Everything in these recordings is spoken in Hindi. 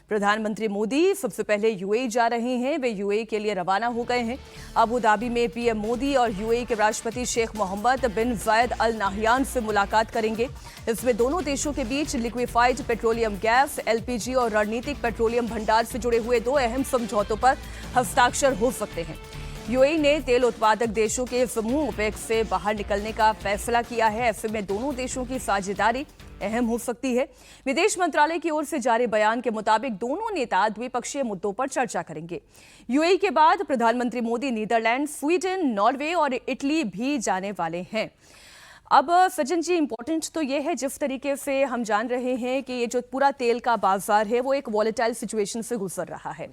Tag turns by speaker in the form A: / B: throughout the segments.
A: प्रधानमंत्री मोदी सबसे पहले यूएई जा रहे हैं। वे यूएई के लिए रवाना हो गए हैं। अबू धाबी में पीएम मोदी और यूएई के राष्ट्रपति शेख मोहम्मद बिन जायद अल नाहयान से मुलाकात करेंगे। इसमें दोनों देशों के बीच लिक्विफाइड पेट्रोलियम गैस, एलपीजी और रणनीतिक पेट्रोलियम भंडार से जुड़े हुए 2 अहम समझौतों पर हस्ताक्षर हो सकते हैं। यूएई ने तेल उत्पादक देशों के समूह ओपेक से बाहर निकलने का फैसला किया है। ऐसे में दोनों देशों की साझेदारी अहम हो सकती है। विदेश मंत्रालय की ओर से जारी बयान के मुताबिक दोनों नेता द्विपक्षीय मुद्दों पर चर्चा करेंगे। यूएई के बाद प्रधानमंत्री मोदी नीदरलैंड, स्वीडन, नॉर्वे और इटली भी जाने वाले हैं। अब सज्जन जी, इंपॉर्टेंट तो ये है, जिस तरीके से हम जान रहे हैं कि ये जो पूरा तेल का बाजार है वो एक वॉलेटाइल सिचुएशन से गुजर रहा है।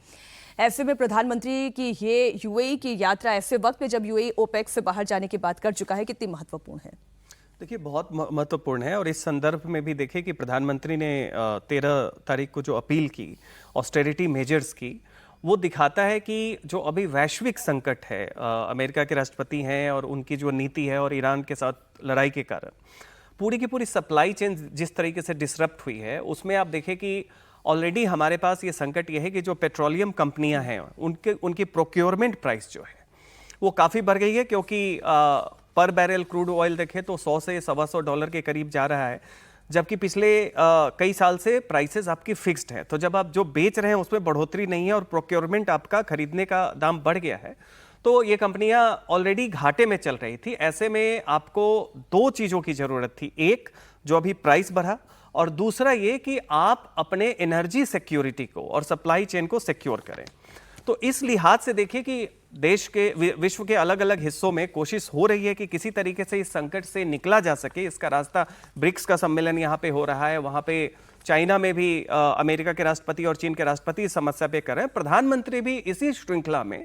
A: ऐसे में प्रधानमंत्री की ये यूएई की यात्रा ऐसे वक्त में जब यूएई ओपेक से बाहर जाने की बात कर चुका है, कितनी महत्वपूर्ण है?
B: देखिए, बहुत महत्वपूर्ण है। और इस संदर्भ में भी देखिए कि प्रधानमंत्री ने 13 तारीख को जो अपील की ऑस्टेरिटी मेजर्स की, वो दिखाता है कि जो अभी वैश्विक संकट है, अमेरिका के राष्ट्रपति हैं और उनकी जो नीति है और ईरान के साथ लड़ाई के कारण पूरी की पूरी सप्लाई चेन जिस तरीके से डिसरप्ट हुई है, उसमें आप देखें कि ऑलरेडी हमारे पास ये संकट ये है कि जो पेट्रोलियम कंपनियां हैं उनकी प्रोक्योरमेंट प्राइस जो है वो काफ़ी बढ़ गई है, क्योंकि पर बैरल क्रूड ऑयल देखें तो 100 से $125 के करीब जा रहा है, जबकि पिछले कई साल से प्राइसेस आपकी फिक्स्ड है। तो जब आप जो बेच रहे हैं उसमें बढ़ोतरी नहीं है और प्रोक्योरमेंट आपका खरीदने का दाम बढ़ गया है, तो ये कंपनियां ऑलरेडी घाटे में चल रही थी। ऐसे में आपको 2 चीज़ों की ज़रूरत थी, एक जो अभी प्राइस बढ़ा और दूसरा ये कि आप अपने एनर्जी सिक्योरिटी को और सप्लाई चेन को सिक्योर करें। तो इस लिहाज से देखिए कि देश के विश्व के अलग अलग हिस्सों में कोशिश हो रही है कि किसी तरीके से इस संकट से निकला जा सके। इसका रास्ता ब्रिक्स का सम्मेलन यहाँ पे हो रहा है, वहाँ पे चाइना में भी अमेरिका के राष्ट्रपति और चीन के राष्ट्रपति इस समस्या पे कर रहे हैं। प्रधानमंत्री भी इसी श्रृंखला में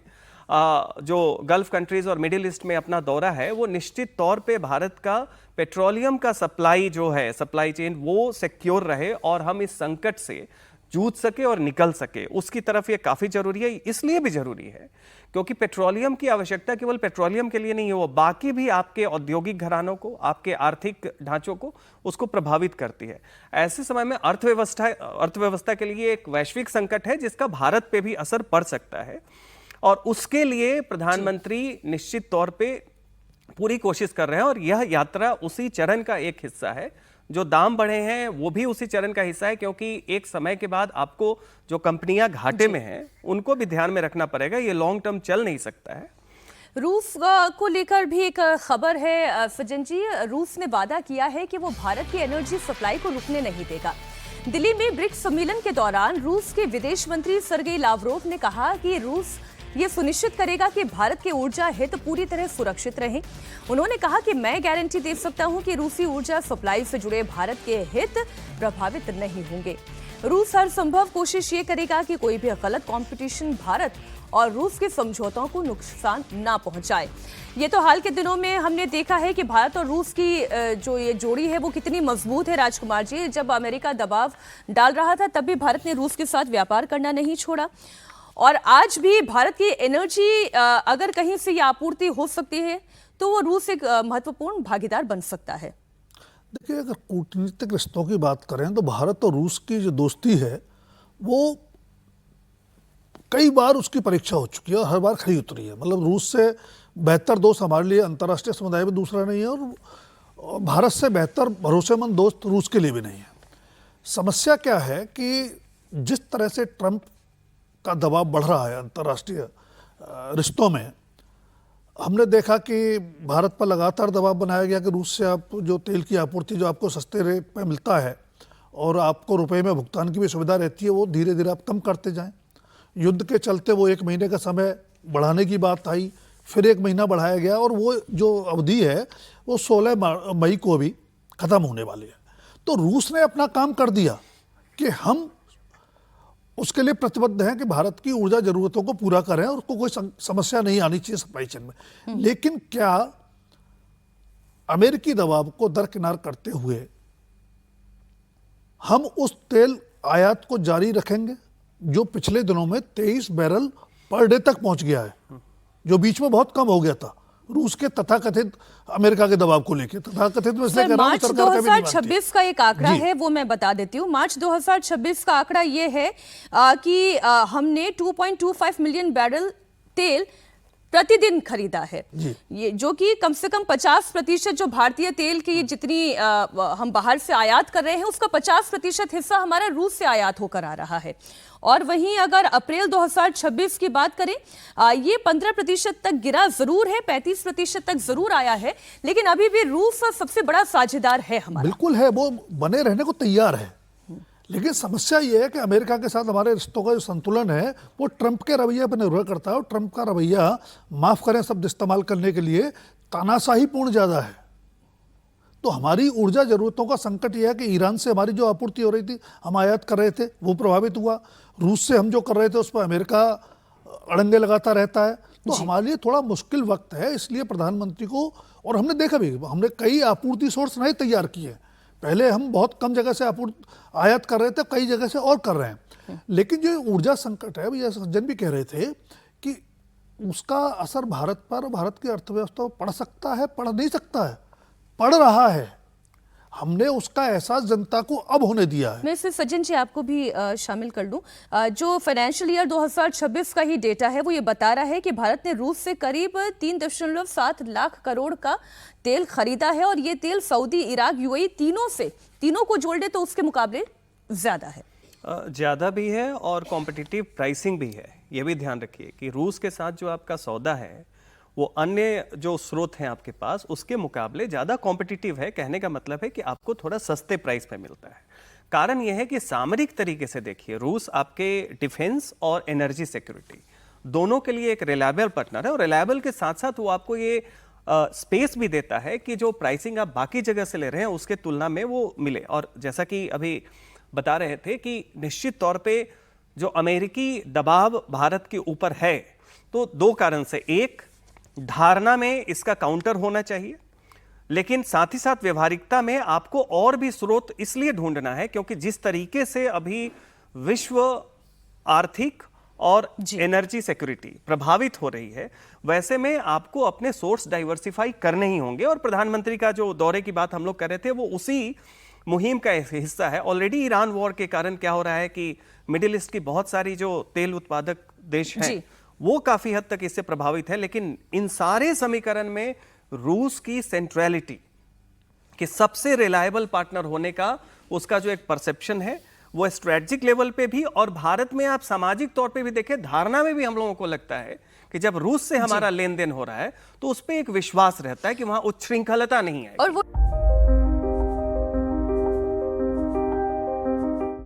B: जो गल्फ कंट्रीज और मिडिल ईस्ट में अपना दौरा है, वो निश्चित तौर पे भारत का पेट्रोलियम का सप्लाई जो है, सप्लाई चेन, वो सिक्योर रहे और हम इस संकट से जूझ सके और निकल सके, उसकी तरफ ये काफ़ी जरूरी है। इसलिए भी जरूरी है क्योंकि पेट्रोलियम की आवश्यकता केवल पेट्रोलियम के लिए नहीं है, वो बाकी भी आपके औद्योगिक घरानों को, आपके आर्थिक ढांचों को, उसको प्रभावित करती है। ऐसे समय में अर्थव्यवस्था के लिए एक वैश्विक संकट है जिसका भारत पे भी असर पड़ सकता है, और उसके लिए प्रधानमंत्री निश्चित तौर पे पूरी कोशिश कर रहे हैं। और यह यात्रा उसी चरण का एक हिस्सा है। जो दाम बढ़े हैं वो भी उसी चरण का हिस्सा है, क्योंकि एक समय के बाद आपको जो कंपनियां घाटे में हैं उनको भी ध्यान में रखना पड़ेगा। ये लॉन्ग टर्म चल नहीं सकता है।
A: रूस को लेकर भी एक खबर है सज्जन जी। रूस ने वादा किया है कि वो भारत की एनर्जी सप्लाई को रुकने नहीं देगा। दिल्ली में ब्रिक्स सम्मेलन के दौरान रूस के विदेश मंत्री सर्गेई लावरोव ने कहा कि रूस ये सुनिश्चित करेगा कि भारत के ऊर्जा हित पूरी तरह सुरक्षित रहें। उन्होंने कहा कि मैं गारंटी दे सकता हूं कि रूसी ऊर्जा सप्लाई से जुड़े भारत के हित प्रभावित नहीं होंगे। रूस हर संभव कोशिश ये करेगा कि कोई भी गलत कंपटीशन भारत और रूस के समझौतों को नुकसान ना पहुंचाए। ये तो हाल के दिनों में हमने देखा है कि भारत और रूस की जो ये जोड़ी है वो कितनी मजबूत है। राजकुमार जी, जब अमेरिका दबाव डाल रहा था तब भी भारत ने रूस के साथ व्यापार करना नहीं छोड़ा, और आज भी भारत की एनर्जी अगर कहीं से ये आपूर्ति हो सकती है तो वो रूस एक महत्वपूर्ण भागीदार बन सकता है।
C: देखिए, अगर कूटनीतिक रिश्तों की बात करें तो भारत और रूस की जो दोस्ती है वो कई बार उसकी परीक्षा हो चुकी है और हर बार खरी उतरी है। मतलब रूस से बेहतर दोस्त हमारे लिए अंतर्राष्ट्रीय समुदाय में दूसरा नहीं है, और भारत से बेहतर भरोसेमंद दोस्त रूस के लिए भी नहीं है। समस्या क्या है कि जिस तरह से ट्रंप का दबाव बढ़ रहा है अंतर्राष्ट्रीय रिश्तों में, हमने देखा कि भारत पर लगातार दबाव बनाया गया कि रूस से आप जो तेल की आपूर्ति जो आपको सस्ते रेट पे मिलता है और आपको रुपए में भुगतान की भी सुविधा रहती है, वो धीरे धीरे आप कम करते जाएं। युद्ध के चलते वो 1 महीने का समय बढ़ाने की बात आई, फिर 1 महीना बढ़ाया गया, और वो जो अवधि है वो 16 मई को भी ख़त्म होने वाली है। तो रूस ने अपना काम कर दिया कि हम उसके लिए प्रतिबद्ध हैं कि भारत की ऊर्जा जरूरतों को पूरा करें और उसको कोई समस्या नहीं आनी चाहिए सप्लाई चेन में। लेकिन क्या अमेरिकी दबाव को दरकिनार करते हुए हम उस तेल आयात को जारी रखेंगे जो पिछले दिनों में 23 बैरल पर डे तक पहुंच गया है, जो बीच में बहुत कम हो गया था? रूस के तथाकथित अमेरिका के दबाव को लेकर। तथाकथित में इसलिए
A: सर,
C: कह रहा हूं,
A: मार्च
C: सरकार कभी नहीं मानती।
A: 2026 का एक आंकड़ा
C: जी।
A: है, वो मैं बता देती हूँ। मार्च 2026 का आंकड़ा ये है कि हमने 2.25 मिलियन बैरल तेल प्रतिदिन खरीदा है। ये जो कि कम से कम 50% जो भारतीय तेल की जितनी हम बाहर से आयात कर रहे हैं, उसका 50% हिस्सा हमारा रूस से आयात होकर आ रहा है। और वहीं अगर अप्रैल 2026 की बात करें, ये 15% तक गिरा जरूर है, 35% तक जरूर आया है, लेकिन अभी भी रूस सबसे बड़ा साझेदार है हमारा।
C: बिल्कुल है, वो बने रहने को तैयार है। लेकिन समस्या ये है कि अमेरिका के साथ हमारे रिश्तों का जो संतुलन है वो ट्रंप के रवैये पर निर्भर करता है, और ट्रंप का रवैया, माफ करें शब्द इस्तेमाल करने के लिए, तानाशाहीपूर्ण ज्यादा है। तो हमारी ऊर्जा जरूरतों का संकट यह है कि ईरान से हमारी जो आपूर्ति हो रही थी, हम आयात कर रहे थे, वो प्रभावित हुआ। रूस से हम जो कर रहे थे उस पर अमेरिका अड़ंगे लगाता रहता है। तो हमारे लिए थोड़ा मुश्किल वक्त है। इसलिए प्रधानमंत्री को, और हमने देखा भी, हमने कई आपूर्ति सोर्स नए तैयार किए। पहले हम बहुत कम जगह से आयात कर रहे थे, कई जगह से और कर रहे हैं। लेकिन जो ऊर्जा संकट है, भैया सज्जन भी कह रहे थे कि उसका असर भारत पर, भारत की अर्थव्यवस्था पर पड़ सकता है, पड़ नहीं सकता है, पड़ रहा है। हमने उसका एहसास जनता को अब होने दिया है।
A: मैं इससे सज्जन जी आपको भी शामिल कर लूं। जो फाइनेंशियल ईयर 2026 का ही डेटा है, वो ये बता रहा है कि भारत ने रूस से करीब 3.7 लाख करोड़ का तेल खरीदा है, और ये तेल सऊदी, इराक, यूएई तीनों को जोड़ दे तो उसके मुकाबले ज्यादा है।
B: ज़्यादा भी है और कॉम्पिटिटिव प्राइसिंग भी है। ये भी ध्यान रखिए कि रूस के साथ जो आपका सौदा है वो अन्य जो स्रोत हैं आपके पास उसके मुकाबले ज़्यादा कॉम्पिटिटिव है। कहने का मतलब है कि आपको थोड़ा सस्ते प्राइस पे मिलता है। कारण यह है कि सामरिक तरीके से देखिए, रूस आपके डिफेंस और एनर्जी सिक्योरिटी दोनों के लिए एक रिलायबल पार्टनर है, और रिलायबल के साथ साथ वो आपको ये स्पेस भी देता है कि जो प्राइसिंग आप बाकी जगह से ले रहे हैं उसके तुलना में वो मिले। और जैसा कि अभी बता रहे थे कि निश्चित तौर पे जो अमेरिकी दबाव भारत के ऊपर है, तो दो कारण से, एक धारणा में इसका काउंटर होना चाहिए, लेकिन साथ ही साथ व्यवहारिकता में आपको और भी स्रोत इसलिए ढूंढना है क्योंकि जिस तरीके से अभी विश्व आर्थिक और एनर्जी सिक्योरिटी प्रभावित हो रही है, वैसे में आपको अपने सोर्स डाइवर्सिफाई करने ही होंगे। और प्रधानमंत्री का जो दौरे की बात हम लोग कर रहे थे, वो उसी मुहिम का हिस्सा है। ऑलरेडी ईरान वॉर के कारण क्या हो रहा है कि मिडिल ईस्ट की बहुत सारी जो तेल उत्पादक देश हैं वो काफी हद तक इससे प्रभावित है। लेकिन इन सारे समीकरण में रूस की सेंट्रलिटी कि सबसे रिलायबल पार्टनर होने का उसका जो एक परसेप्शन है, वो स्ट्रेटजिक लेवल पे भी, और भारत में आप सामाजिक तौर पे भी देखें, धारणा में भी हम लोगों को लगता है कि जब रूस से हमारा लेन देन हो रहा है तो उस पर एक विश्वास रहता है कि वहां उच्छृंखलता नहीं है।
A: और वो